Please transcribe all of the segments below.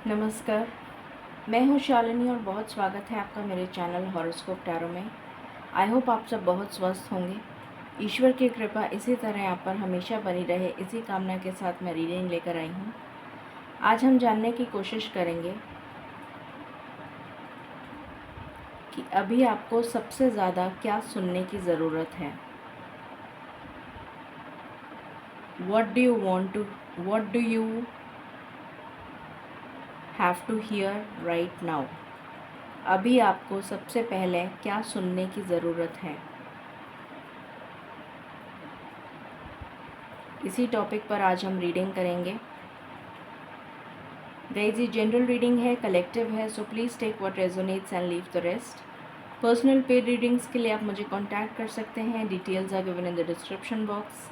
नमस्कार, मैं हूँ शालिनी और बहुत स्वागत है आपका मेरे चैनल हॉरोस्कोप टैरो में। आई होप आप सब बहुत स्वस्थ होंगे। ईश्वर की कृपा इसी तरह आप पर हमेशा बनी रहे, इसी कामना के साथ मैं रीडिंग लेकर आई हूँ। आज हम जानने की कोशिश करेंगे कि अभी आपको सबसे ज़्यादा क्या सुनने की ज़रूरत है। What do you have to hear right now? अभी आपको सबसे पहले क्या सुनने की ज़रूरत है। इसी टॉपिक पर आज हम रीडिंग करेंगे। गाइस, ये जनरल रीडिंग है, कलेक्टिव है, so please take what resonates and leave the rest. Personal paid readings के लिए आप मुझे कांटेक्ट कर सकते हैं। Details are given in the description box.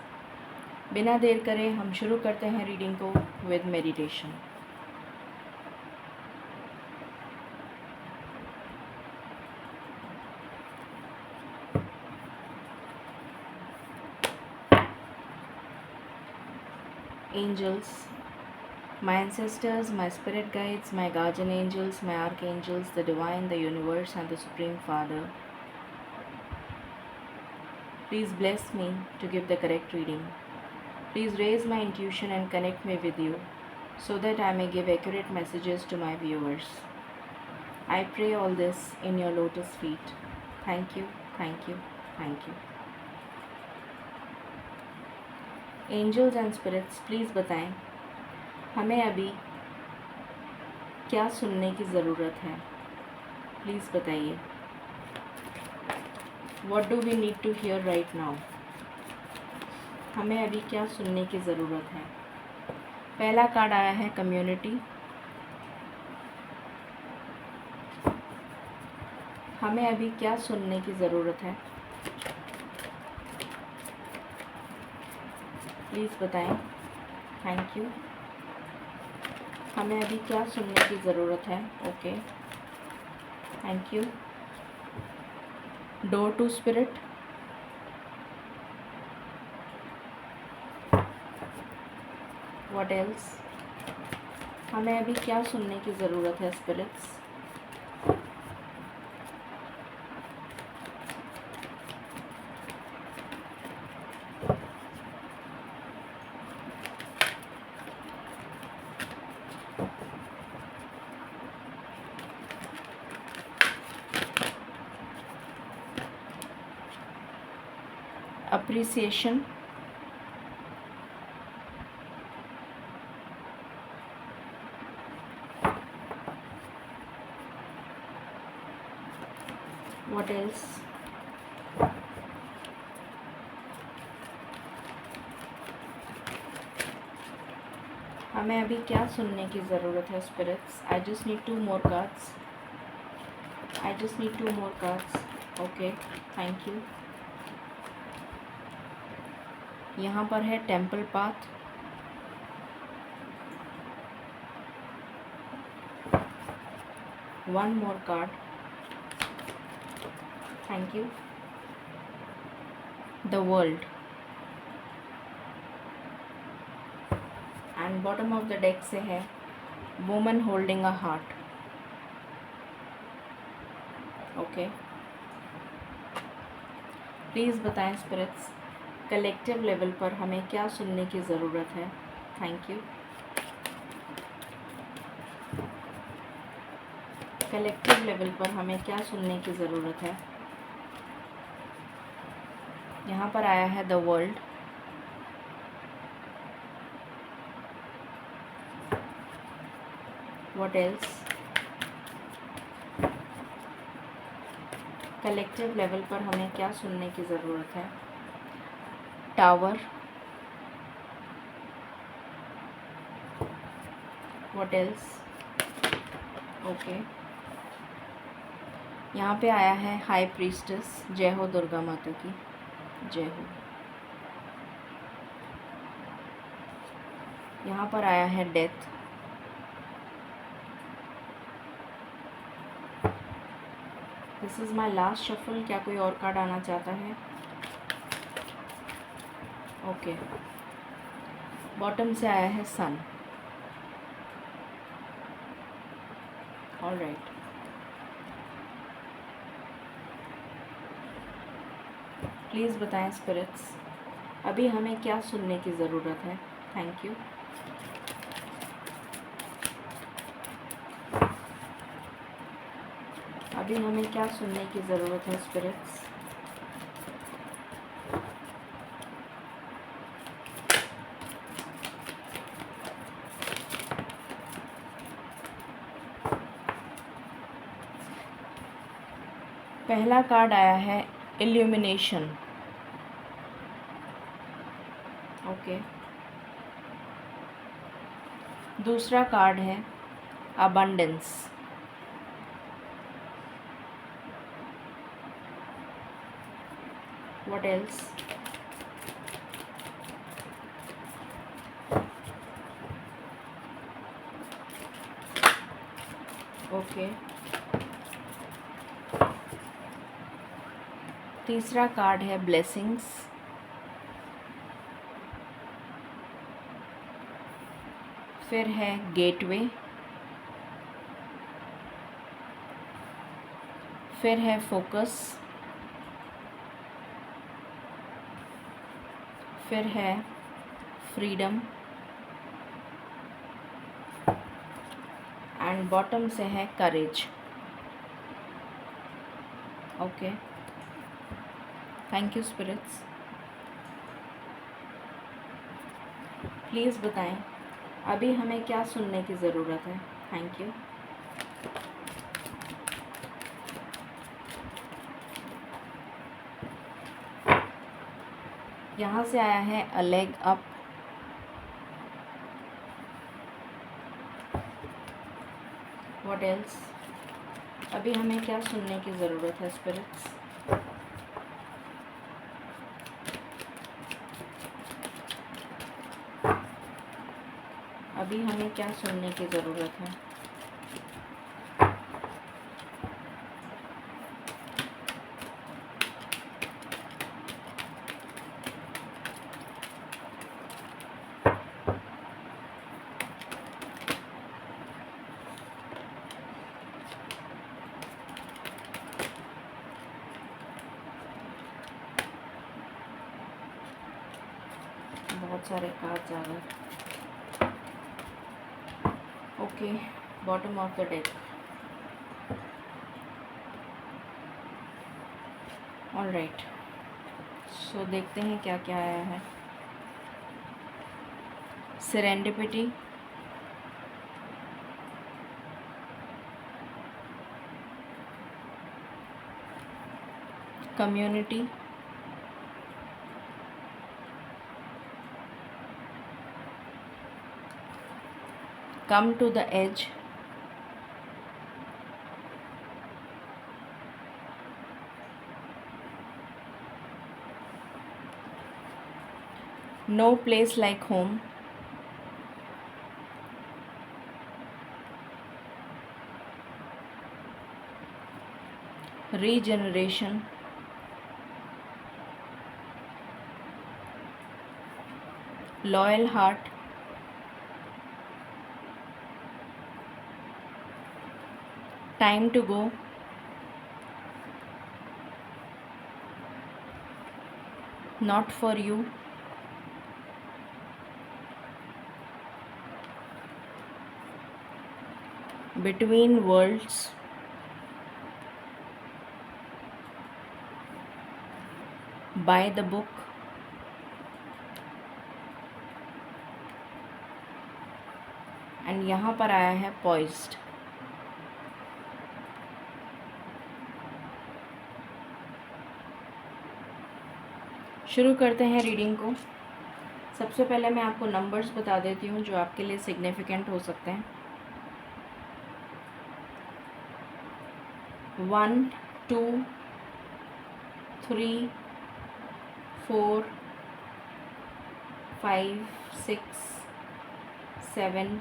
बिना देर करे हम शुरू करते हैं रीडिंग को with meditation. Angels, my ancestors, my spirit guides, my guardian angels, my archangels, the divine, the universe, and the Supreme Father, please bless me to give the correct reading. Please raise my intuition and connect me with you so that I may give accurate messages to my viewers. I pray all this in your lotus feet. Thank you, thank you, thank you. Angels and spirits, please बताएं हमें अभी क्या सुनने की ज़रूरत है। Please बताइए, what do we need to hear right now. हमें अभी क्या सुनने की ज़रूरत है। पहला कार्ड आया है कम्युनिटी। हमें अभी क्या सुनने की ज़रूरत है, प्लीज़ बताएं। Thank you. हमें अभी क्या सुनने की ज़रूरत है। Okay, thank you. Door to spirit. What else. हमें अभी क्या सुनने की ज़रूरत है स्पिरिट्स। appreciation, what else। हमें अभी क्या सुनने की ज़रूरत है spirits. I just need 2 more cards। I just need 2 more cards। Okay, thank you. यहाँ पर है temple path. One more card, thank you. The world and bottom of the deck से है woman holding a heart. Okay, please बताएं spirits collective level पर हमें क्या सुनने की ज़रूरत है। Thank you. कलेक्टिव लेवल पर हमें क्या सुनने की ज़रूरत है। यहाँ पर आया है the world. What else. Collective level पर हमें क्या सुनने की ज़रूरत है। टावर। What else. ओके, यहाँ पे आया है हाई प्रीस्टेस। जय हो दुर्गा माता की, जय हो। यहाँ पर आया है death. This is my last shuffle. क्या कोई और कार्ड आना चाहता है। ओके, बॉटम से आया है सन। ऑल राइट, प्लीज़ बताएं स्पिरिट्स, अभी हमें क्या सुनने की ज़रूरत है। Thank you. अभी हमें क्या सुनने की ज़रूरत है स्पिरिट्स। पहला कार्ड आया है इल्यूमिनेशन। ओके। दूसरा कार्ड है अबंडेंस। What else? ओके। तीसरा कार्ड है ब्लेसिंग्स। फिर है गेटवे। फिर है फोकस। फिर है फ्रीडम एंड बॉटम से है courage. Okay, thank you spirits. Please बताएं अभी हमें क्या सुनने की ज़रूरत है। Thank you. यहाँ से आया है a leg up. What else? अभी हमें क्या सुनने की ज़रूरत है स्पिरिट्स। अभी हमें क्या सुनने की ज़रूरत है। बहुत सारे कार्ड्स आ गए। Okay, bottom of the deck. All right, so देखते हैं क्या क्या आया है। Serendipity, community, come to the edge, no place like home, regeneration, loyal heart, time to go, not for you, between worlds, by the book, and यहाँ पर आया है पॉइज्ड। शुरू करते हैं रीडिंग को। सबसे पहले मैं आपको नंबर्स बता देती हूँ जो आपके लिए सिग्निफिकेंट हो सकते हैं। 1 2 3 4 5 6 7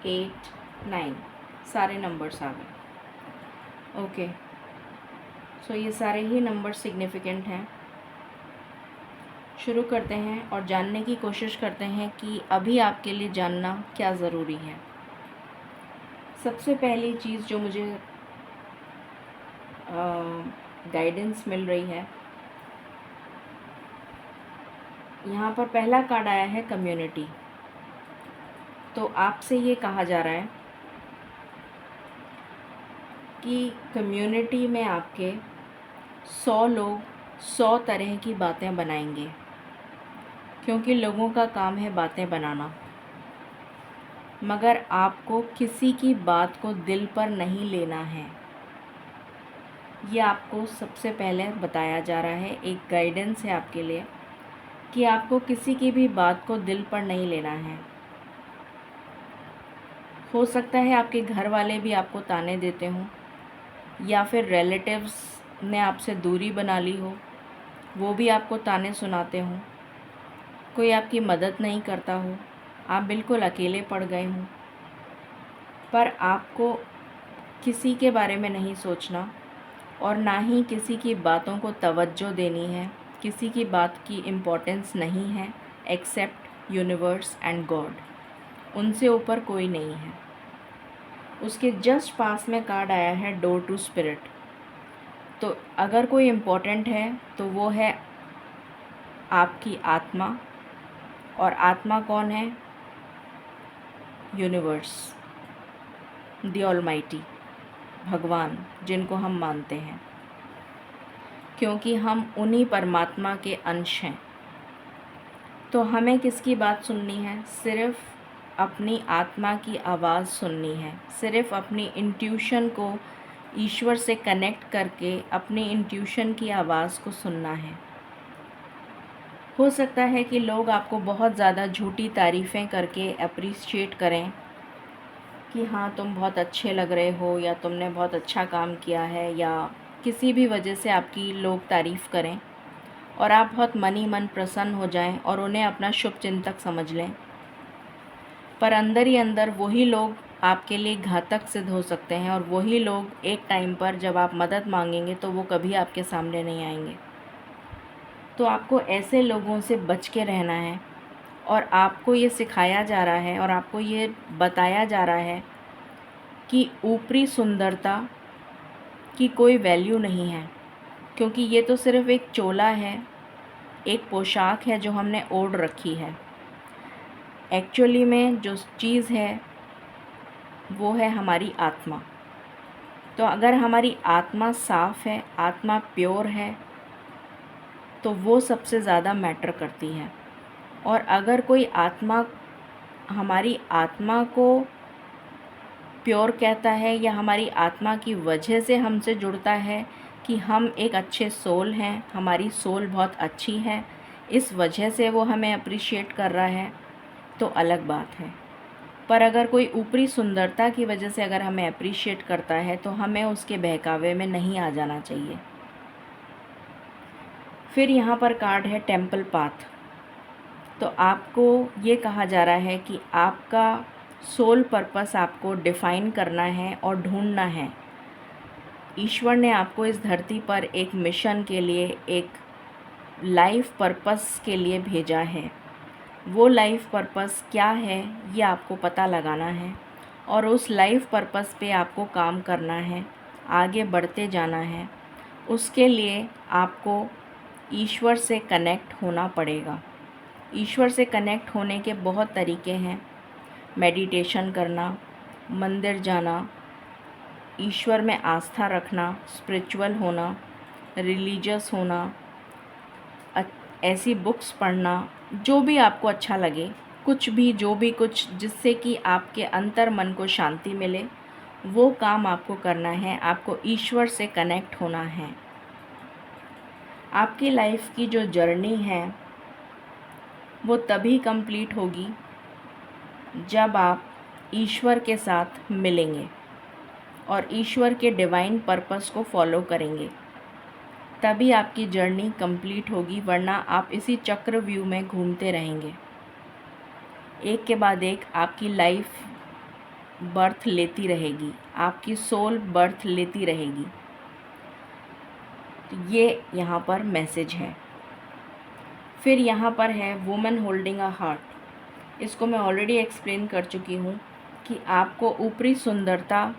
8 9 सारे नंबर्स आ गए। ओके, सो ये सारे ही नंबर सिग्निफिकेंट हैं। शुरू करते हैं और जानने की कोशिश करते हैं कि अभी आपके लिए जानना क्या ज़रूरी है। सबसे पहली चीज़ जो मुझे गाइडेंस मिल रही है, यहाँ पर पहला कार्ड आया है कम्युनिटी। तो आपसे ये कहा जा रहा है कि कम्युनिटी में आपके 100 लोग 100 तरह की बातें बनाएंगे, क्योंकि लोगों का काम है बातें बनाना। मगर आपको किसी की बात को दिल पर नहीं लेना है। ये आपको सबसे पहले बताया जा रहा है, एक गाइडेंस है आपके लिए कि आपको किसी की भी बात को दिल पर नहीं लेना है। हो सकता है आपके घर वाले भी आपको ताने देते हों, या फिर रिलेटिव्स ने आपसे दूरी बना ली हो, वो भी आपको ताने सुनाते हों, कोई आपकी मदद नहीं करता हो, आप बिल्कुल अकेले पड़ गए हों। पर आपको किसी के बारे में नहीं सोचना और ना ही किसी की बातों को तवज्जो देनी है। किसी की बात की इम्पोर्टेंस नहीं है एक्सेप्ट यूनिवर्स एंड गॉड। उनसे ऊपर कोई नहीं है। उसके जस्ट पास में कार्ड आया है डोर टू स्पिरिट। तो अगर कोई इम्पोर्टेंट है तो वो है आपकी आत्मा। और आत्मा कौन है? यूनिवर्स, द ऑलमाइटी, भगवान, जिनको हम मानते हैं, क्योंकि हम उन्हीं परमात्मा के अंश हैं। तो हमें किसकी बात सुननी है? सिर्फ़ अपनी आत्मा की आवाज़ सुननी है। सिर्फ़ अपनी इंट्यूशन को ईश्वर से कनेक्ट करके अपनी इंट्यूशन की आवाज़ को सुनना है। हो सकता है कि लोग आपको बहुत ज़्यादा झूठी तारीफ़ें करके अप्रिशिएट करें कि हाँ, तुम बहुत अच्छे लग रहे हो, या तुमने बहुत अच्छा काम किया है, या किसी भी वजह से आपकी लोग तारीफ़ करें और आप बहुत मन ही मन प्रसन्न हो जाएं और उन्हें अपना शुभचिंतक समझ लें। पर अंदर ही अंदर वही लोग आपके लिए घातक सिद्ध हो सकते हैं, और वही लोग एक टाइम पर जब आप मदद मांगेंगे तो वो कभी आपके सामने नहीं आएंगे। तो आपको ऐसे लोगों से बच के रहना है। और आपको ये सिखाया जा रहा है और आपको ये बताया जा रहा है कि ऊपरी सुंदरता की कोई वैल्यू नहीं है, क्योंकि ये तो सिर्फ़ एक चोला है, एक पोशाक है जो हमने ओढ़ रखी है। एक्चुअली में जो चीज़ है वो है हमारी आत्मा। तो अगर हमारी आत्मा साफ़ है, आत्मा प्योर है, तो वो सबसे ज़्यादा मैटर करती है। और अगर कोई आत्मा हमारी आत्मा को प्योर कहता है, या हमारी आत्मा की वजह से हमसे जुड़ता है कि हम एक अच्छे सोल हैं, हमारी सोल बहुत अच्छी है, इस वजह से वो हमें अप्रिशिएट कर रहा है, तो अलग बात है। पर अगर कोई ऊपरी सुंदरता की वजह से अगर हमें अप्रिशिएट करता है तो हमें उसके बहकावे में नहीं आ जाना चाहिए। फिर यहाँ पर कार्ड है टेम्पल पाथ। तो आपको ये कहा जा रहा है कि आपका सोल पर्पस आपको डिफ़ाइन करना है और ढूंढना है। ईश्वर ने आपको इस धरती पर एक मिशन के लिए, एक लाइफ पर्पस के लिए भेजा है। वो लाइफ पर्पस क्या है ये आपको पता लगाना है, और उस लाइफ पर्पस पे आपको काम करना है, आगे बढ़ते जाना है। उसके लिए आपको ईश्वर से कनेक्ट होना पड़ेगा। ईश्वर से कनेक्ट होने के बहुत तरीके हैं। मेडिटेशन करना, मंदिर जाना, ईश्वर में आस्था रखना, स्पिरिचुअल होना, रिलीजियस होना, ऐसी बुक्स पढ़ना, जो भी आपको अच्छा लगे, कुछ भी, जो भी कुछ जिससे कि आपके अंतर मन को शांति मिले, वो काम आपको करना है। आपको ईश्वर से कनेक्ट होना है। आपकी लाइफ की जो जर्नी है वो तभी कंप्लीट होगी जब आप ईश्वर के साथ मिलेंगे और ईश्वर के डिवाइन पर्पस को फॉलो करेंगे, तभी आपकी जर्नी कंप्लीट होगी। वरना आप इसी चक्रव्यूह में घूमते रहेंगे। एक के बाद एक आपकी लाइफ बर्थ लेती रहेगी, आपकी सोल बर्थ लेती रहेगी। ये यहाँ पर मैसेज है। फिर यहाँ पर है वुमेन होल्डिंग अ हार्ट। इसको मैं ऑलरेडी एक्सप्लेन कर चुकी हूँ कि आपको ऊपरी सुंदरता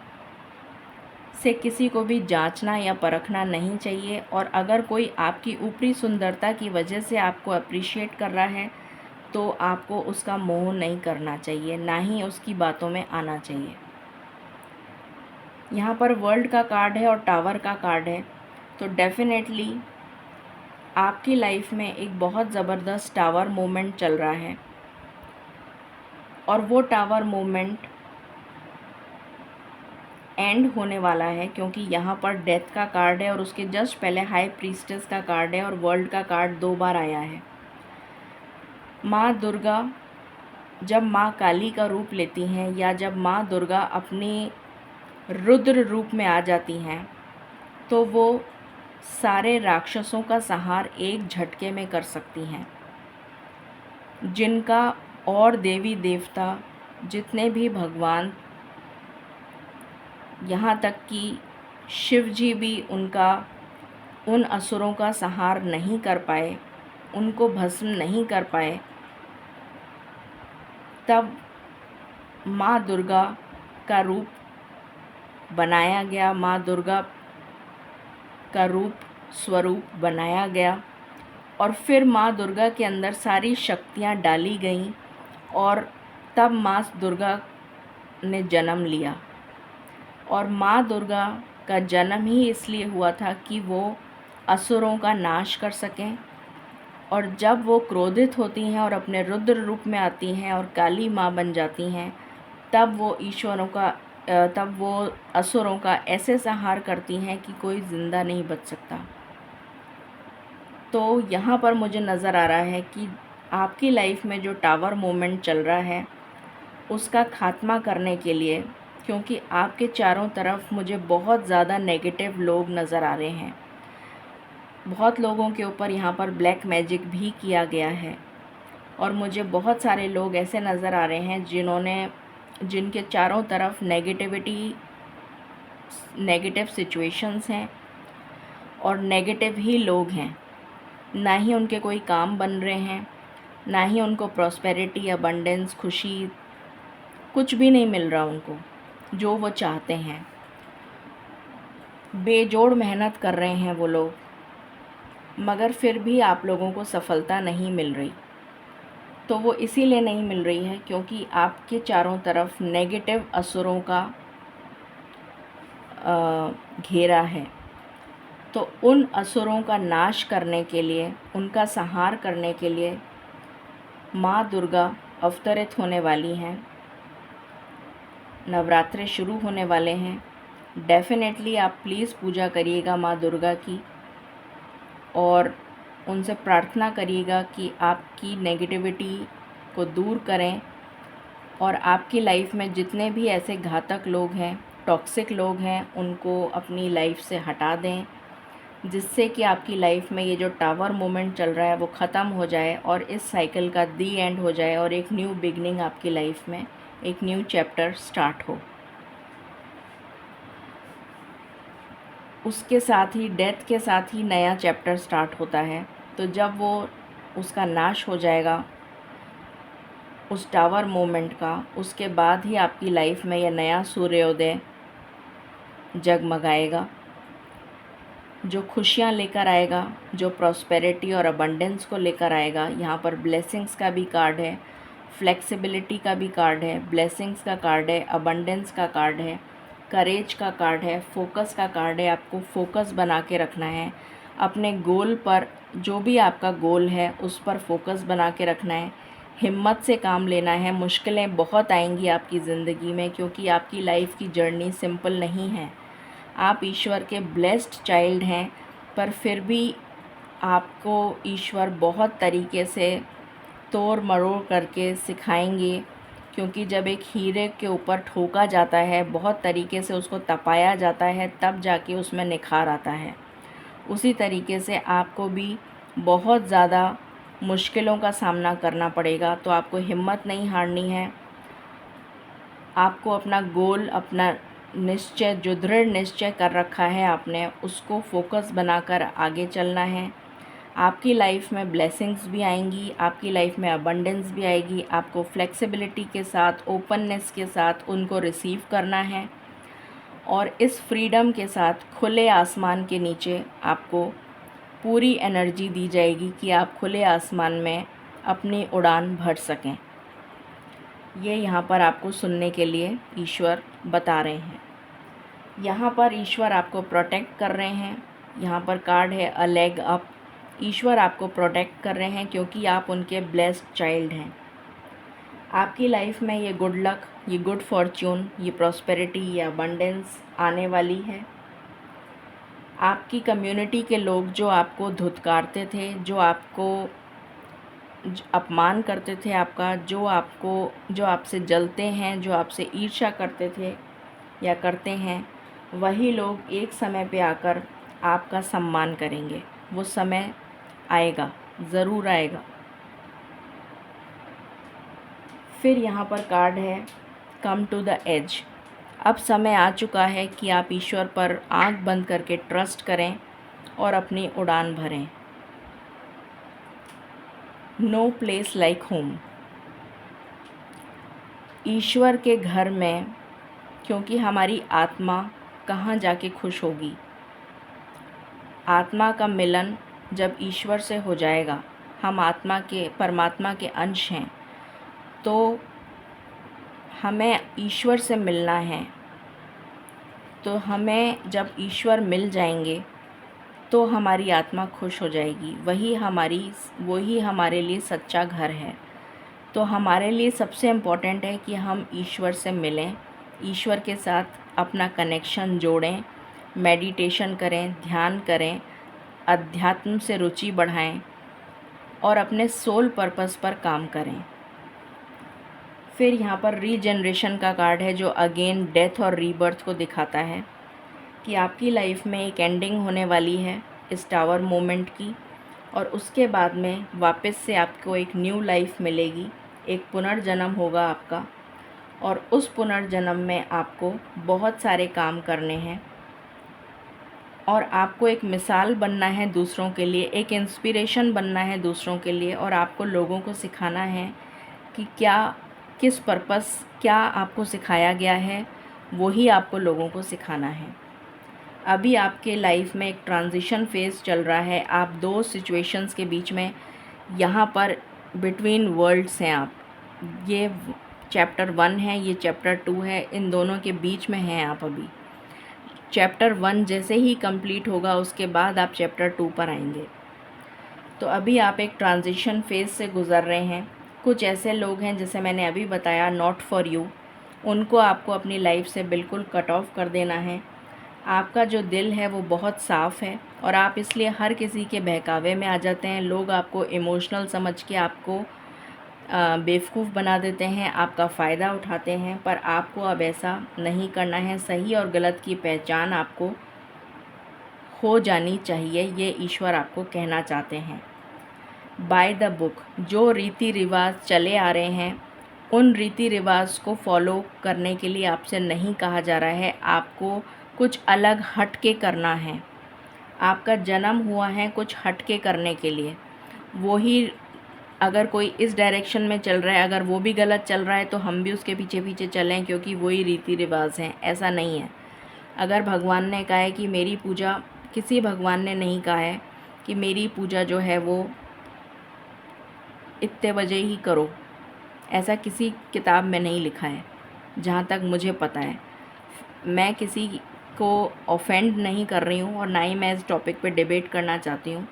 से किसी को भी जांचना या परखना नहीं चाहिए, और अगर कोई आपकी ऊपरी सुंदरता की वजह से आपको अप्रिशिएट कर रहा है तो आपको उसका मोह नहीं करना चाहिए, ना ही उसकी बातों में आना चाहिए। यहाँ पर वर्ल्ड का कार्ड है और टावर का कार्ड है, तो डेफिनेटली आपकी लाइफ में एक बहुत ज़बरदस्त टावर मूवमेंट चल रहा है, और वो टावर मूवमेंट एंड होने वाला है, क्योंकि यहाँ पर डेथ का कार्ड है और उसके जस्ट पहले हाई प्रीस्टेस का कार्ड है और वर्ल्ड का कार्ड 2 बार आया है। माँ दुर्गा जब माँ काली का रूप लेती हैं या जब माँ दुर्गा अपनी रुद्र रूप में आ जाती हैं तो वो सारे राक्षसों का संहार एक झटके में कर सकती हैं। जिनका और देवी देवता जितने भी भगवान, यहाँ तक कि शिव जी भी उन असुरों का संहार नहीं कर पाए, उनको भस्म नहीं कर पाए, तब माँ दुर्गा का रूप बनाया गया, माँ दुर्गा का स्वरूप बनाया गया, और फिर माँ दुर्गा के अंदर सारी शक्तियाँ डाली गईं, और तब माँ दुर्गा ने जन्म लिया। और माँ दुर्गा का जन्म ही इसलिए हुआ था कि वो असुरों का नाश कर सकें, और जब वो क्रोधित होती हैं और अपने रुद्र रूप में आती हैं और काली माँ बन जाती हैं, तब वो असुरों का ऐसे संहार करती हैं कि कोई ज़िंदा नहीं बच सकता। तो यहाँ पर मुझे नज़र आ रहा है कि आपकी लाइफ में जो टावर मूवमेंट चल रहा है उसका खात्मा करने के लिए, क्योंकि आपके चारों तरफ मुझे बहुत ज़्यादा नेगेटिव लोग नज़र आ रहे हैं, बहुत लोगों के ऊपर यहाँ पर ब्लैक मैजिक भी किया गया है, और मुझे बहुत सारे लोग ऐसे नज़र आ रहे हैं जिनके चारों तरफ नेगेटिव सिचुएशंस हैं और नेगेटिव ही लोग हैं। ना ही उनके कोई काम बन रहे हैं, ना ही उनको प्रॉस्पेरिटी, अबंडेंस, खुशी, कुछ भी नहीं मिल रहा उनको जो वो चाहते हैं। बेजोड़ मेहनत कर रहे हैं वो लोग, मगर फिर भी आप लोगों को सफलता नहीं मिल रही। तो वो इसीलिए नहीं मिल रही है क्योंकि आपके चारों तरफ नेगेटिव असुरों का घेरा है। तो उन असुरों का नाश करने के लिए, उनका संहार करने के लिए माँ दुर्गा अवतरित होने वाली हैं। नवरात्रे शुरू होने वाले हैं। डेफिनेटली आप प्लीज़ पूजा करिएगा माँ दुर्गा की, और उनसे प्रार्थना करिएगा कि आपकी नेगेटिविटी को दूर करें, और आपकी लाइफ में जितने भी ऐसे घातक लोग हैं, टॉक्सिक लोग हैं, उनको अपनी लाइफ से हटा दें, जिससे कि आपकी लाइफ में ये जो टावर मोमेंट चल रहा है वो ख़त्म हो जाए और इस साइकिल का दी एंड हो जाए, और एक न्यू बिगनिंग आपकी लाइफ में, एक न्यू चैप्टर स्टार्ट हो। उसके साथ ही डेथ के साथ ही नया चैप्टर स्टार्ट होता है। तो जब वो उसका नाश हो जाएगा उस टावर मोमेंट का, उसके बाद ही आपकी लाइफ में यह नया सूर्योदय जगमगाएगा, जो खुशियाँ लेकर आएगा, जो प्रॉस्पेरिटी और अबंडेंस को लेकर आएगा। यहाँ पर ब्लेसिंग्स का भी कार्ड है, फ्लेक्सिबिलिटी का भी कार्ड है, ब्लेसिंग्स का कार्ड है, अबंडेंस का कार्ड है, करेज का कार्ड है, फोकस का कार्ड है। आपको फोकस बना के रखना है अपने गोल पर, जो भी आपका गोल है उस पर फोकस बना के रखना है। हिम्मत से काम लेना है। मुश्किलें बहुत आएंगी आपकी ज़िंदगी में, क्योंकि आपकी लाइफ की जर्नी सिंपल नहीं है। आप ईश्वर के ब्लेस्ड चाइल्ड हैं, पर फिर भी आपको ईश्वर बहुत तरीके से तोड़ मरोड़ करके सिखाएंगे, क्योंकि जब एक हीरे के ऊपर ठोका जाता है, बहुत तरीके से उसको तपाया जाता है, तब जाके उसमें निखार आता है। उसी तरीके से आपको भी बहुत ज़्यादा मुश्किलों का सामना करना पड़ेगा। तो आपको हिम्मत नहीं हारनी है। आपको अपना गोल, अपना निश्चय, जो दृढ़ निश्चय कर रखा है आपने, उसको फोकस बनाकर आगे चलना है। आपकी लाइफ में ब्लेसिंग्स भी आएंगी, आपकी लाइफ में अबंडेंस भी आएगी। आपको फ्लेक्सिबिलिटी के साथ, ओपननेस के साथ उनको रिसीव करना है और इस फ्रीडम के साथ खुले आसमान के नीचे आपको पूरी एनर्जी दी जाएगी कि आप खुले आसमान में अपनी उड़ान भर सकें। ये यहाँ पर आपको सुनने के लिए ईश्वर बता रहे हैं। यहाँ पर ईश्वर आपको प्रोटेक्ट कर रहे हैं। यहाँ पर कार्ड है अ लेग अप। ईश्वर आपको प्रोटेक्ट कर रहे हैं क्योंकि आप उनके ब्लेस्ड चाइल्ड हैं। आपकी लाइफ में ये गुड लक, ये गुड फॉर्च्यून, ये प्रॉस्पेरिटी, ये अबंडेंस आने वाली है। आपकी कम्युनिटी के लोग जो आपको धुतकारते थे, जो आपको अपमान करते थे आपका, जो आपसे जलते हैं, जो आपसे ईर्ष्या करते थे या करते हैं, वही लोग एक समय पे आकर आपका सम्मान करेंगे। वो समय आएगा, ज़रूर आएगा। फिर यहाँ पर कार्ड है कम टू द एज। अब समय आ चुका है कि आप ईश्वर पर आंख बंद करके ट्रस्ट करें और अपनी उड़ान भरें। No place like home. ईश्वर के घर में, क्योंकि हमारी आत्मा कहाँ जाके खुश होगी। आत्मा का मिलन जब ईश्वर से हो जाएगा, हम परमात्मा के अंश हैं, तो हमें ईश्वर से मिलना है। तो हमें जब ईश्वर मिल जाएंगे तो हमारी आत्मा खुश हो जाएगी। वही हमारे लिए सच्चा घर है। तो हमारे लिए सबसे इम्पोर्टेंट है कि हम ईश्वर से मिलें, ईश्वर के साथ अपना कनेक्शन जोड़ें, मेडिटेशन करें, ध्यान करें, अध्यात्म से रुचि बढ़ाएं और अपने सोल पर्पस पर काम करें। फिर यहाँ पर रीजनरेशन का कार्ड है जो अगेन डेथ और रीबर्थ को दिखाता है कि आपकी लाइफ में एक एंडिंग होने वाली है इस टावर मोमेंट की, और उसके बाद में वापस से आपको एक न्यू लाइफ मिलेगी, एक पुनर्जन्म होगा आपका। और उस पुनर्जन्म में आपको बहुत सारे काम करने हैं और आपको एक मिसाल बनना है दूसरों के लिए, एक इंस्पिरेशन बनना है दूसरों के लिए, और आपको लोगों को सिखाना है कि किस पर्पस क्या आपको सिखाया गया है, वही आपको लोगों को सिखाना है। अभी आपके लाइफ में एक ट्रांजिशन फेज़ चल रहा है। आप दो सिचुएशंस के बीच में, यहाँ पर बिटवीन वर्ल्ड्स हैं आप। ये चैप्टर 1 है, ये चैप्टर 2 है, इन दोनों के बीच में हैं आप अभी। चैप्टर 1 जैसे ही कंप्लीट होगा उसके बाद आप चैप्टर 2 पर आएंगे। तो अभी आप एक ट्रांजिशन फेज़ से गुज़र रहे हैं। कुछ ऐसे लोग हैं, जैसे मैंने अभी बताया, नॉट फॉर यू, उनको आपको अपनी लाइफ से बिल्कुल कट ऑफ कर देना है। आपका जो दिल है वो बहुत साफ़ है और आप इसलिए हर किसी के बहकावे में आ जाते हैं। लोग आपको इमोशनल समझ के आपको बेवकूफ़ बना देते हैं, आपका फ़ायदा उठाते हैं, पर आपको अब ऐसा नहीं करना है। सही और गलत की पहचान आपको हो जानी चाहिए, ये ईश्वर आपको कहना चाहते हैं। बाय द बुक, जो रीति रिवाज चले आ रहे हैं उन रीति रिवाज को फॉलो करने के लिए आपसे नहीं कहा जा रहा है। आपको कुछ अलग हट के करना है। आपका जन्म हुआ है कुछ हट के करने के लिए। वही अगर कोई इस डायरेक्शन में चल रहा है, अगर वो भी गलत चल रहा है तो हम भी उसके पीछे पीछे चलें, क्योंकि वही रीति रिवाज हैं, ऐसा नहीं है। अगर भगवान ने कहा है कि मेरी पूजा, किसी भगवान ने नहीं कहा है कि मेरी पूजा जो है वो इतने बजे ही करो, ऐसा किसी किताब में नहीं लिखा है जहाँ तक मुझे पता है। मैं किसी को ऑफेंड नहीं कर रही हूँ और ना ही मैं इस टॉपिक पे डिबेट करना चाहती हूँ,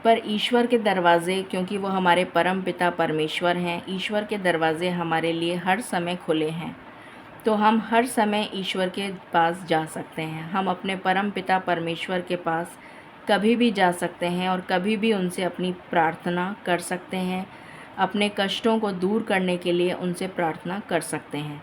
पर ईश्वर के दरवाज़े, क्योंकि वो हमारे परम पिता परमेश्वर हैं, ईश्वर के दरवाज़े हमारे लिए हर समय खुले हैं। तो हम हर समय ईश्वर के पास जा सकते हैं। हम अपने परम पिता परमेश्वर के पास कभी भी जा सकते हैं और कभी भी उनसे अपनी प्रार्थना कर सकते हैं। अपने कष्टों को दूर करने के लिए उनसे प्रार्थना कर सकते हैं।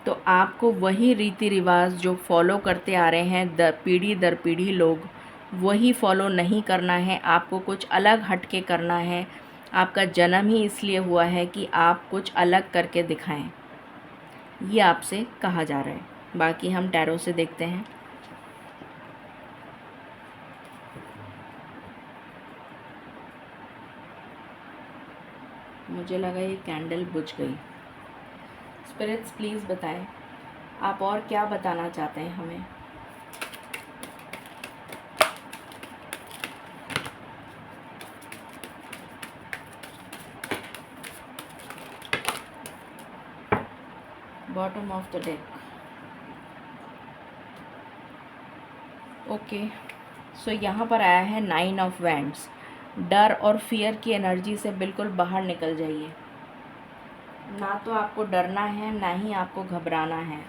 तो आपको वही रीति रिवाज जो फॉलो करते आ रहे हैं पीढ़ी दर पीढ़ी लोग, वही फॉलो नहीं करना है। आपको कुछ अलग हट के करना है। आपका जन्म ही इसलिए हुआ है कि आप कुछ अलग करके दिखाएं, ये आपसे कहा जा रहा है। बाकी हम टैरो से देखते हैं। मुझे लगा ये कैंडल बुझ गई। स्पिरिट्स प्लीज़ बताएं आप और क्या बताना चाहते हैं हमें। Bottom of the deck. Okay, so यहाँ पर आया है 9 ऑफ वैंड्स। डर और फियर की एनर्जी से बिल्कुल बाहर निकल जाइए। ना तो आपको डरना है, ना ही आपको घबराना है।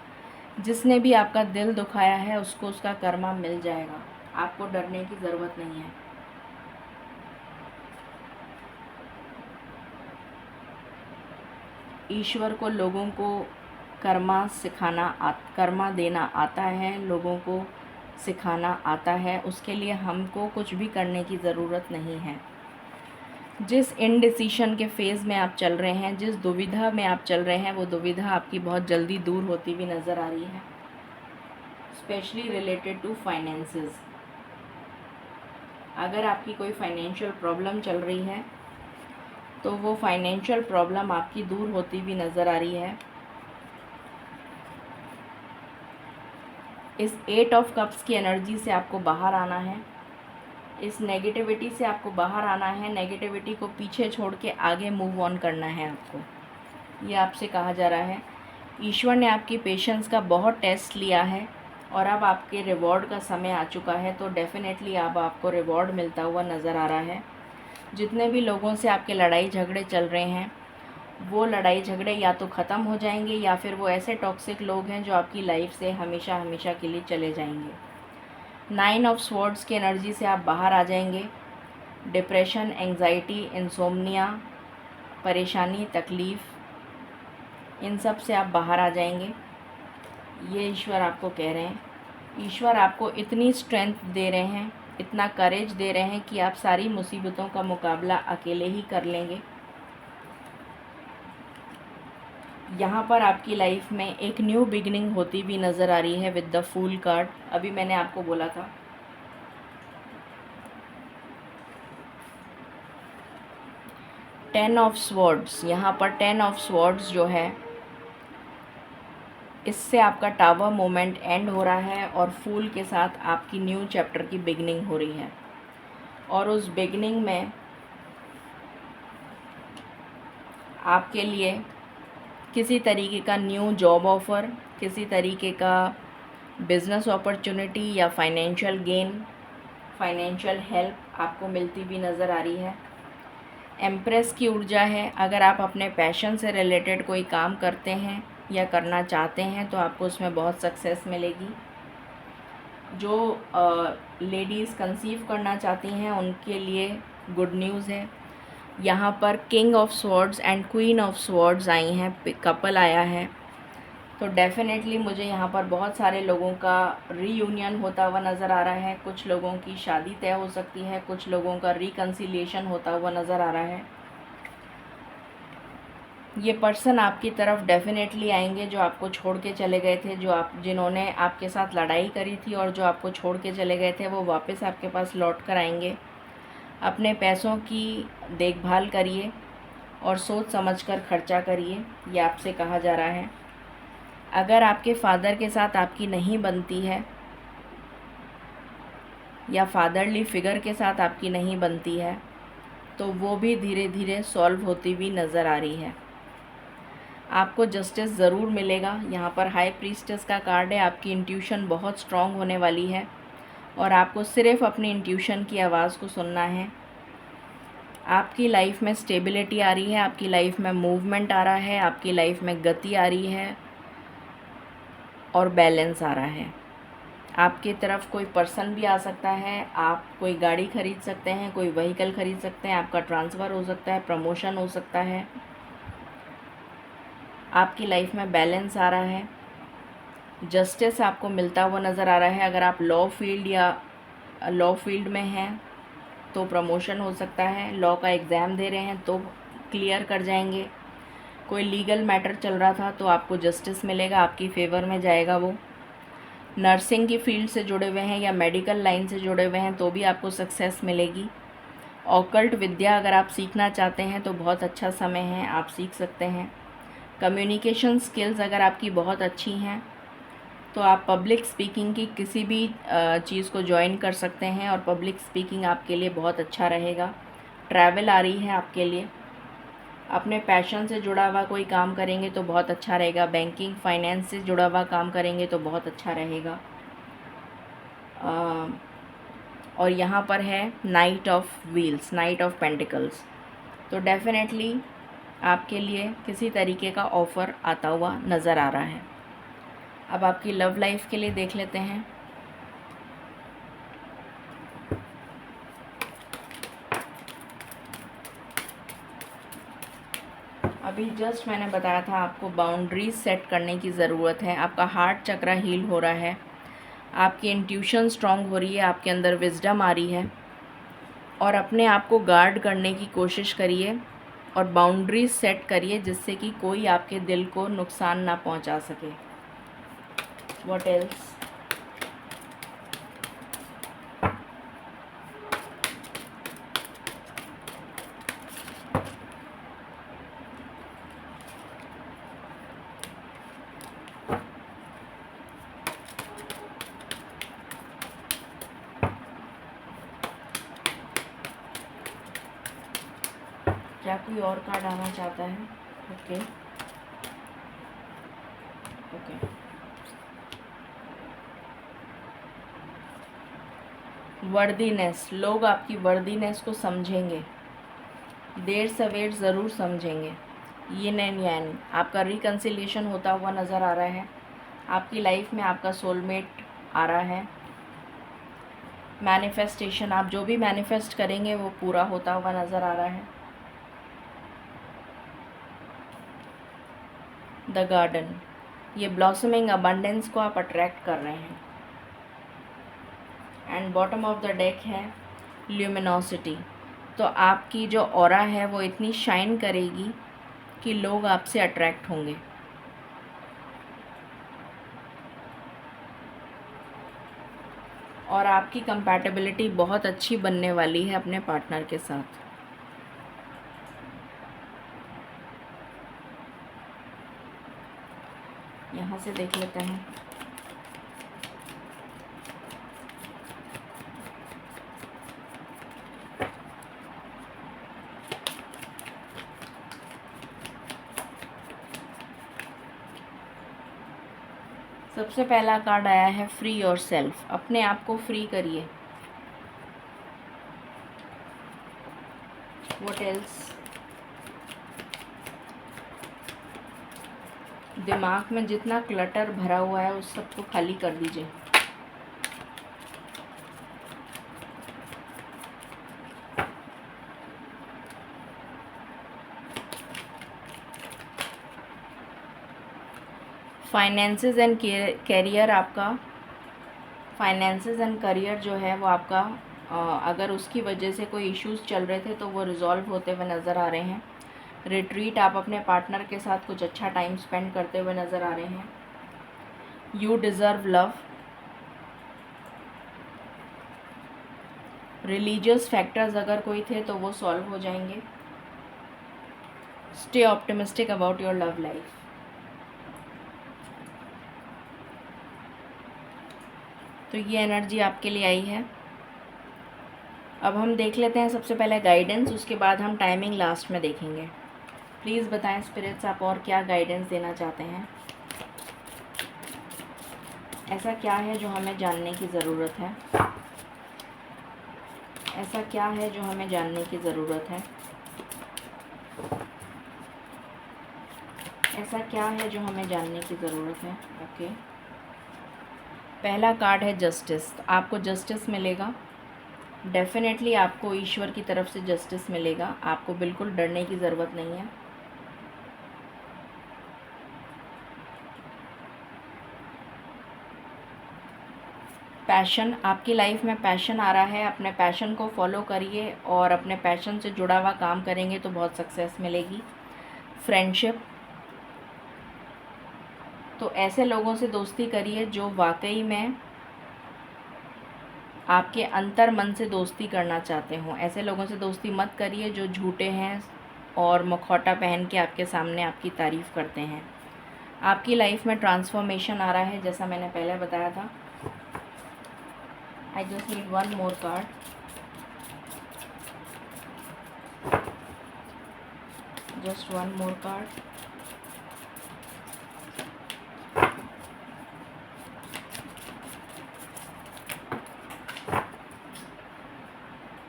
जिसने भी आपका दिल दुखाया है उसको उसका कर्मा मिल जाएगा। आपको डरने की ज़रूरत नहीं है। ईश्वर को लोगों को कर्मा देना आता है, लोगों को सिखाना आता है। उसके लिए हमको कुछ भी करने की ज़रूरत नहीं है। जिस इनडिसीशन के फेज़ में आप चल रहे हैं, जिस दुविधा में आप चल रहे हैं, वो दुविधा आपकी बहुत जल्दी दूर होती हुई नज़र आ रही है, स्पेशली रिलेटेड टू फाइनेंसेस। अगर आपकी कोई फाइनेंशियल प्रॉब्लम चल रही है तो वो फाइनेंशियल प्रॉब्लम आपकी दूर होती हुई नज़र आ रही है। इस 8 ऑफ कप्स की एनर्जी से आपको बाहर आना है। इस नेगेटिविटी से आपको बाहर आना है। नेगेटिविटी को पीछे छोड़ के आगे मूव ऑन करना है आपको। ये आपसे कहा जा रहा है। ईश्वर ने आपकी पेशेंस का बहुत टेस्ट लिया है और अब आपके रिवॉर्ड का समय आ चुका है। तो डेफिनेटली अब आपको रिवॉर्ड मिलता हुआ नज़र आ रहा है। जितने भी लोगों से आपके लड़ाई झगड़े चल रहे हैं, वो लड़ाई झगड़े या तो ख़त्म हो जाएंगे या फिर वो ऐसे टॉक्सिक लोग हैं जो आपकी लाइफ से हमेशा हमेशा के लिए चले जाएंगे। 9 ऑफ स्वॉर्ड्स की एनर्जी से आप बाहर आ जाएंगे। डिप्रेशन, एंग्जाइटी, इंसोम्निया, परेशानी, तकलीफ़, इन सब से आप बाहर आ जाएंगे। ये ईश्वर आपको कह रहे हैं। ईश्वर आपको इतनी स्ट्रेंथ दे रहे हैं, इतना करेज दे रहे हैं कि आप सारी मुसीबतों का मुकाबला अकेले ही कर लेंगे। यहाँ पर आपकी लाइफ में एक न्यू बिगिनिंग होती हुई नज़र आ रही है विद द फूल कार्ड। अभी मैंने आपको बोला था 10 ऑफ स्वॉर्ड्स। यहाँ पर 10 ऑफ स्वॉर्ड्स जो है, इससे आपका टावर मोमेंट एंड हो रहा है और फूल के साथ आपकी न्यू चैप्टर की बिगिनिंग हो रही है। और उस बिगिनिंग में आपके लिए किसी तरीके का न्यू जॉब ऑफ़र, किसी तरीके का बिज़नेस अपॉर्चुनिटी या फाइनेंशियल गेन, फाइनेंशियल हेल्प आपको मिलती भी नज़र आ रही है। एम्प्रेस की ऊर्जा है। अगर आप अपने पैशन से रिलेटेड कोई काम करते हैं या करना चाहते हैं तो आपको उसमें बहुत सक्सेस मिलेगी। जो लेडीज़ कंसीव करना चाहती हैं उनके लिए गुड न्यूज़ है। यहाँ पर king of swords and queen of swords आई हैं, कपल आया है। तो डेफ़िनेटली मुझे यहाँ पर बहुत सारे लोगों का रीयूनियन होता हुआ नज़र आ रहा है। कुछ लोगों की शादी तय हो सकती है, कुछ लोगों का रिकन्सिलिएशन होता हुआ नज़र आ रहा है। ये पर्सन आपकी तरफ डेफ़िनेटली आएंगे जो आपको छोड़ के चले गए थे, जिन्होंने आपके साथ लड़ाई करी थी और जो आपको छोड़ के चले गए थे, वो वापस आपके पास लौट कर आएंगे। अपने पैसों की देखभाल करिए और सोच समझकर खर्चा करिए, ये आपसे कहा जा रहा है। अगर आपके फादर के साथ आपकी नहीं बनती है या फादरली फिगर के साथ आपकी नहीं बनती है तो वो भी धीरे धीरे सॉल्व होती हुई नज़र आ रही है। आपको जस्टिस ज़रूर मिलेगा। यहाँ पर हाई प्रीस्टेस का कार्ड है। आपकी इंट्यूशन बहुत स्ट्रॉन्ग होने वाली है और आपको सिर्फ़ अपनी इंट्यूशन की आवाज़ को सुनना है। आपकी लाइफ में स्टेबिलिटी आ रही है, आपकी लाइफ में मूवमेंट आ रहा है, आपकी लाइफ में गति आ रही है और बैलेंस आ रहा है। आपकी तरफ कोई पर्सन भी आ सकता है, आप कोई गाड़ी खरीद सकते हैं, कोई व्हीकल खरीद सकते हैं, आपका ट्रांसफ़र हो सकता है, प्रमोशन हो सकता है। आपकी लाइफ में बैलेंस आ रहा है, जस्टिस आपको मिलता हुआ नज़र आ रहा है। अगर आप लॉ फील्ड में हैं तो प्रमोशन हो सकता है। लॉ का एग्ज़ाम दे रहे हैं तो क्लियर कर जाएंगे। कोई लीगल मैटर चल रहा था तो आपको जस्टिस मिलेगा, आपकी फेवर में जाएगा वो। नर्सिंग की फील्ड से जुड़े हुए हैं या मेडिकल लाइन से जुड़े हुए हैं तो भी आपको सक्सेस मिलेगी। ऑकल्ट विद्या अगर आप सीखना चाहते हैं तो बहुत अच्छा समय है, आप सीख सकते हैं। कम्युनिकेशन स्किल्स अगर आपकी बहुत अच्छी हैं तो आप पब्लिक स्पीकिंग की किसी भी चीज़ को ज्वाइन कर सकते हैं और पब्लिक स्पीकिंग आपके लिए बहुत अच्छा रहेगा। ट्रैवल आ रही है आपके लिए। अपने पैशन से जुड़ा हुआ कोई काम करेंगे तो बहुत अच्छा रहेगा। बैंकिंग फाइनेंस से जुड़ा हुआ काम करेंगे तो बहुत अच्छा रहेगा। और यहाँ पर है night of wheels, night of pentacles, तो डेफिनेटली आपके लिए किसी तरीके का ऑफ़र आता हुआ नज़र आ रहा है। अब आपकी लव लाइफ के लिए देख लेते हैं। अभी जस्ट मैंने बताया था आपको बाउंड्रीज सेट करने की ज़रूरत है। आपका हार्ट चक्रा हील हो रहा है, आपकी इंट्यूशन स्ट्रांग हो रही है, आपके अंदर विजडम आ रही है, और अपने आप को गार्ड करने की कोशिश करिए और बाउंड्रीज सेट करिए जिससे कि कोई आपके दिल को नुकसान ना पहुंचा सके। What else? क्या कोई और कार्ड आना चाहता है? Okay okay. वर्दीनेस, लोग आपकी वर्दीनेस को समझेंगे, देर सवेर ज़रूर समझेंगे। यिन एंड यान, आपका रिकन्सिलिएशन होता हुआ नज़र आ रहा है। आपकी लाइफ में आपका सोलमेट आ रहा है। मैनिफेस्टेशन, आप जो भी मैनिफेस्ट करेंगे वो पूरा होता हुआ नज़र आ रहा है। द गार्डन, ये ब्लॉसमिंग अबंडेंस को आप अट्रैक्ट कर रहे हैं। And bottom of the deck है ल्यूमिनोसिटी, तो आपकी जो ऑरा है वो इतनी शाइन करेगी कि लोग आपसे अट्रैक्ट होंगे। और आपकी कंपैटिबिलिटी बहुत अच्छी बनने वाली है अपने पार्टनर के साथ। यहाँ से देख लेते हैं। सबसे पहला कार्ड आया है फ्री योरसेल्फ, अपने आप को फ्री करिए। What else? दिमाग में जितना क्लटर भरा हुआ है उस सबको खाली कर दीजिए। फाइनेंसेस एंड कैरियर, आपका फाइनेंसेस एंड करियर जो है वो आपका अगर उसकी वजह से कोई इश्यूज़ चल रहे थे तो वो रिज़ॉल्व होते हुए नज़र आ रहे हैं। रिट्रीट, आप अपने पार्टनर के साथ कुछ अच्छा टाइम स्पेंड करते हुए नज़र आ रहे हैं। You deserve love. Religious factors अगर कोई थे तो वो सॉल्व हो जाएंगे। Stay optimistic about your love life. तो ये एनर्जी आपके लिए आई है। अब हम देख लेते हैं सबसे पहले गाइडेंस, उसके बाद हम टाइमिंग लास्ट में देखेंगे। प्लीज़ बताएं स्पिरिट्स, आप और क्या गाइडेंस देना चाहते हैं? ऐसा क्या है जो हमें जानने की ज़रूरत है? ऐसा क्या है जो हमें जानने की ज़रूरत है? ऐसा क्या है जो हमें जानने की ज़रूरत है? ओके। पहला कार्ड है जस्टिस, आपको जस्टिस मिलेगा। डेफिनेटली आपको ईश्वर की तरफ से जस्टिस मिलेगा, आपको बिल्कुल डरने की ज़रूरत नहीं है। पैशन, आपकी लाइफ में पैशन आ रहा है, अपने पैशन को फॉलो करिए और अपने पैशन से जुड़ा हुआ काम करेंगे तो बहुत सक्सेस मिलेगी। फ्रेंडशिप, तो ऐसे लोगों से दोस्ती करिए जो वाकई में आपके अंतर मन से दोस्ती करना चाहते हो। ऐसे लोगों से दोस्ती मत करिए जो झूठे हैं और मुखौटा पहन के आपके सामने आपकी तारीफ़ करते हैं। आपकी लाइफ में ट्रांसफॉर्मेशन आ रहा है, जैसा मैंने पहले बताया था। आई just need one more card. Just one more card.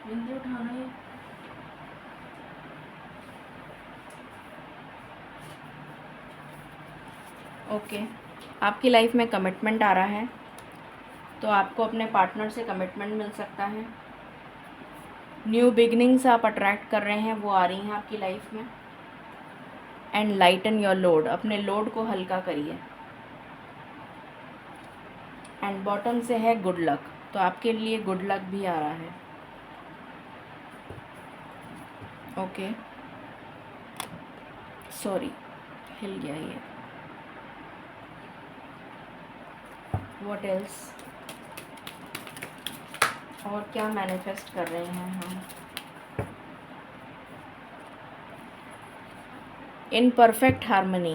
बिंदु उठाना है। ओके, आपकी लाइफ में कमिटमेंट आ रहा है, तो आपको अपने पार्टनर से कमिटमेंट मिल सकता है। न्यू बिगनिंग्स आप अट्रैक्ट कर रहे हैं, वो आ रही हैं आपकी लाइफ में। एंड लाइटन योर लोड, अपने लोड को हल्का करिए। एंड बॉटम से है गुड लक, तो आपके लिए गुड लक भी आ रहा है। ओके, सॉरी, हिल गया ये। व्हाट एल्स, और क्या मैनिफेस्ट कर रहे हैं हम? इन परफेक्ट हार्मनी,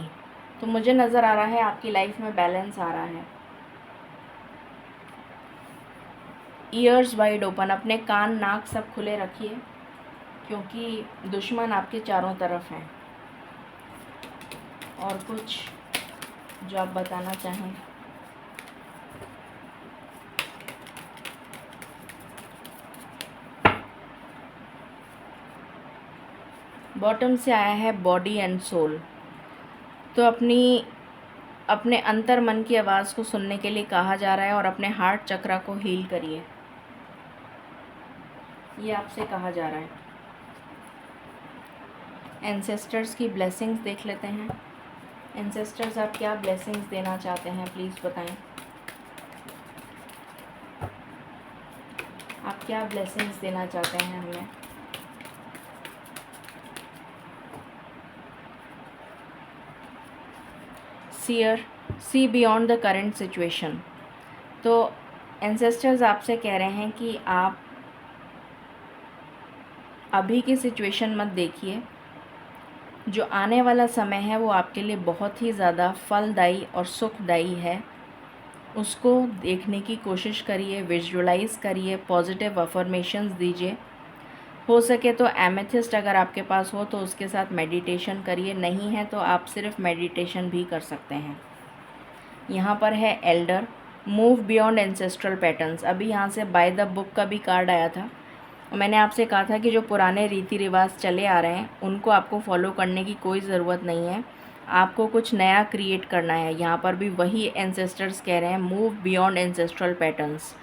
तो मुझे नज़र आ रहा है आपकी लाइफ में बैलेंस आ रहा है। ईयर्स वाइड ओपन, अपने कान नाक सब खुले रखिए, क्योंकि दुश्मन आपके चारों तरफ हैं। और कुछ जो आप बताना चाहें? बॉटम से आया है बॉडी एंड सोल, तो अपने अंतर मन की आवाज़ को सुनने के लिए कहा जा रहा है और अपने हार्ट चक्रा को हील करिए, ये आपसे कहा जा रहा है। एंसेस्टर्स की ब्लेसिंग्स देख लेते हैं। एंसेस्टर्स, आप क्या ब्लेसिंग्स देना चाहते हैं, प्लीज़ बताएं। आप क्या ब्लेसिंग्स देना चाहते हैं हमें? Seer, see beyond the current situation, तो एंसेस्टर्स आपसे कह रहे हैं कि आप अभी की सिचुएशन मत देखिए, जो आने वाला समय है वो आपके लिए बहुत ही ज़्यादा फलदायी और सुखदायी है। उसको देखने की कोशिश करिए, विजुअलाइज़ करिए, पॉजिटिव अफर्मेशंस दीजिए। हो सके तो एमेथिस्ट अगर आपके पास हो तो उसके साथ मेडिटेशन करिए, नहीं है तो आप सिर्फ मेडिटेशन भी कर सकते हैं। यहाँ पर है Elder, move beyond ancestral patterns. अभी यहाँ से बाय द बुक का भी कार्ड आया था। मैंने आपसे कहा था कि जो पुराने रीति रिवाज चले आ रहे हैं उनको आपको फॉलो करने की कोई ज़रूरत नहीं है, आपको कुछ नया क्रिएट करना है। यहाँ पर भी वही एंसेस्टर्स कह रहे हैं, मूव बियॉन्ड एंसेस्ट्रल पैटर्न्स।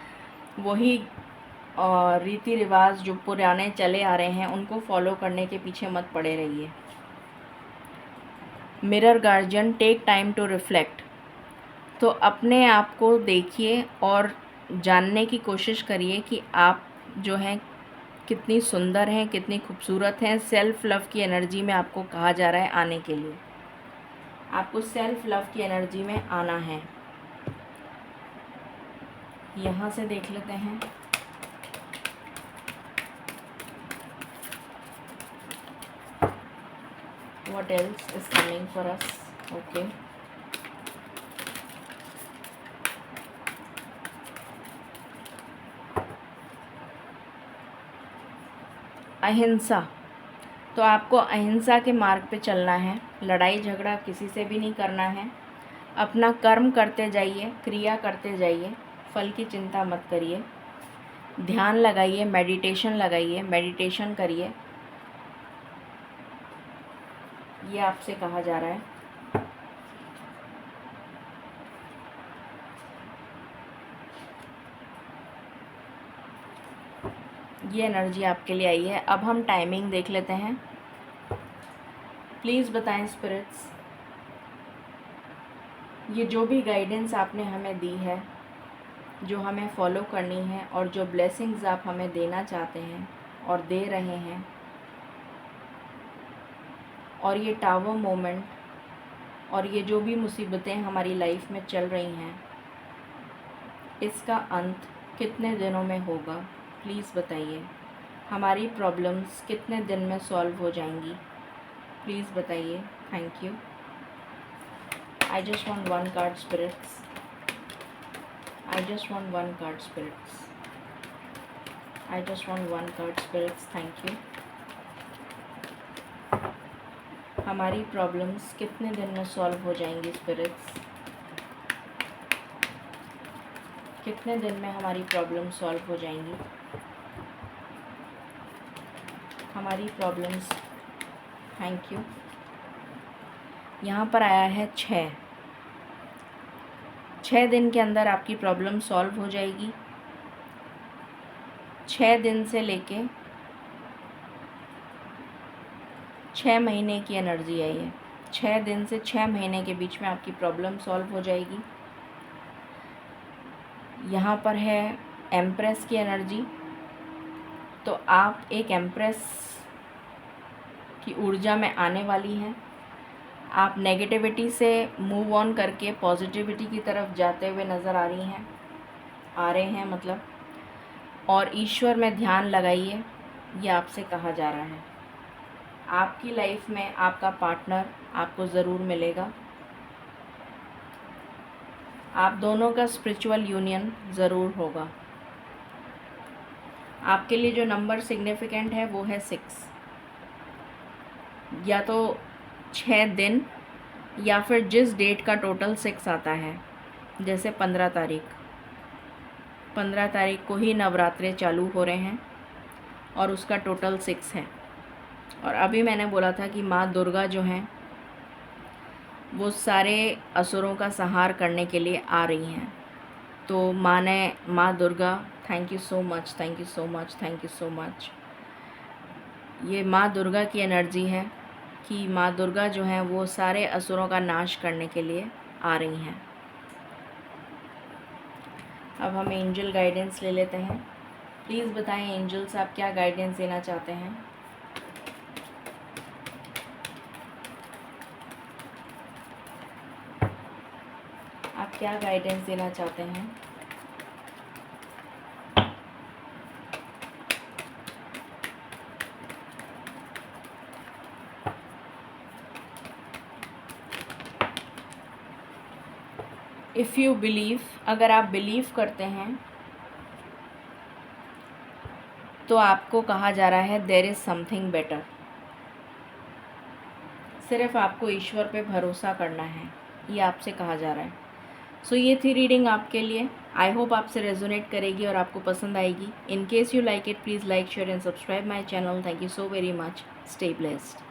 वही रीति रिवाज जो पुराने चले आ रहे हैं उनको फॉलो करने के पीछे मत पड़े रहिए। Mirror guardian, take time to reflect, तो अपने आप को देखिए और जानने की कोशिश करिए कि आप जो हैं कितनी सुंदर हैं, कितनी खूबसूरत हैं। सेल्फ़ लव की एनर्जी में आपको कहा जा रहा है आने के लिए, आपको सेल्फ़ लव की एनर्जी में आना है। यहाँ से देख लेते हैं। What else is coming for us? Okay. अहिंसा, तो आपको अहिंसा के मार्ग पे चलना है, लड़ाई झगड़ा किसी से भी नहीं करना है। अपना कर्म करते जाइए, क्रिया करते जाइए, फल की चिंता मत करिए। ध्यान लगाइए, मेडिटेशन लगाइए, मेडिटेशन करिए, ये आपसे कहा जा रहा है। ये एनर्जी आपके लिए आई है। अब हम टाइमिंग देख लेते हैं। प्लीज़ बताएं स्पिरिट्स, ये जो भी गाइडेंस आपने हमें दी है, जो हमें फॉलो करनी है और जो ब्लेसिंग्स आप हमें देना चाहते हैं और दे रहे हैं, और ये टावर मोमेंट और ये जो भी मुसीबतें हमारी लाइफ में चल रही हैं, इसका अंत कितने दिनों में होगा, प्लीज़ बताइए। हमारी प्रॉब्लम्स कितने दिन में सॉल्व हो जाएंगी, प्लीज़ बताइए। Thank you. I just want one card spirits. I just want one card spirits. I just want one card spirits. Thank you. हमारी प्रॉब्लम्स कितने दिन में सॉल्व हो जाएंगी स्पिरिट्स? कितने दिन में हमारी प्रॉब्लम सॉल्व हो जाएंगी? हमारी प्रॉब्लम्स, थैंक यू। यहाँ पर आया है 6 दिन के अंदर आपकी प्रॉब्लम सॉल्व हो जाएगी। 6 दिन से लेके 6 महीने की एनर्जी है ये। 6 दिन से 6 महीने के बीच में आपकी प्रॉब्लम सॉल्व हो जाएगी। यहाँ पर है एम्प्रेस की एनर्जी, तो आप एक एम्प्रेस की ऊर्जा में आने वाली हैं। आप नेगेटिविटी से मूव ऑन करके पॉजिटिविटी की तरफ जाते हुए नज़र आ रहे हैं मतलब। और ईश्वर में ध्यान लगाइए, ये आपसे कहा जा रहा है। आपकी लाइफ में आपका पार्टनर आपको ज़रूर मिलेगा। आप दोनों का स्पिरिचुअल यूनियन ज़रूर होगा। आपके लिए जो नंबर सिग्निफिकेंट है वो है 6। या तो 6 दिन या फिर जिस डेट का टोटल 6 आता है, जैसे 15 तारीख को ही नवरात्रे चालू हो रहे हैं और उसका टोटल 6 है। और अभी मैंने बोला था कि माँ दुर्गा जो हैं वो सारे असुरों का संहार करने के लिए आ रही हैं। तो माँ Durga, thank you so much, thank you so much, thank you so much. ये माँ दुर्गा की एनर्जी है कि माँ दुर्गा जो हैं वो सारे असुरों का नाश करने के लिए आ रही हैं। अब हम एंजल गाइडेंस ले लेते हैं। प्लीज़ बताएं एंजल्स, आप क्या गाइडेंस देना चाहते हैं? आप क्या गाइडेंस देना चाहते हैं? इफ़ यू बिलीव, अगर आप बिलीव करते हैं तो आपको कहा जा रहा है देयर इज़ समथिंग बेटर। सिर्फ आपको ईश्वर पे भरोसा करना है, ये आपसे कहा जा रहा है। सो ये थी रीडिंग आपके लिए। आई होप आपसे रेजोनेट करेगी और आपको पसंद आएगी। In case you like it, please like, share and subscribe my channel. Thank you so very much. Stay blessed.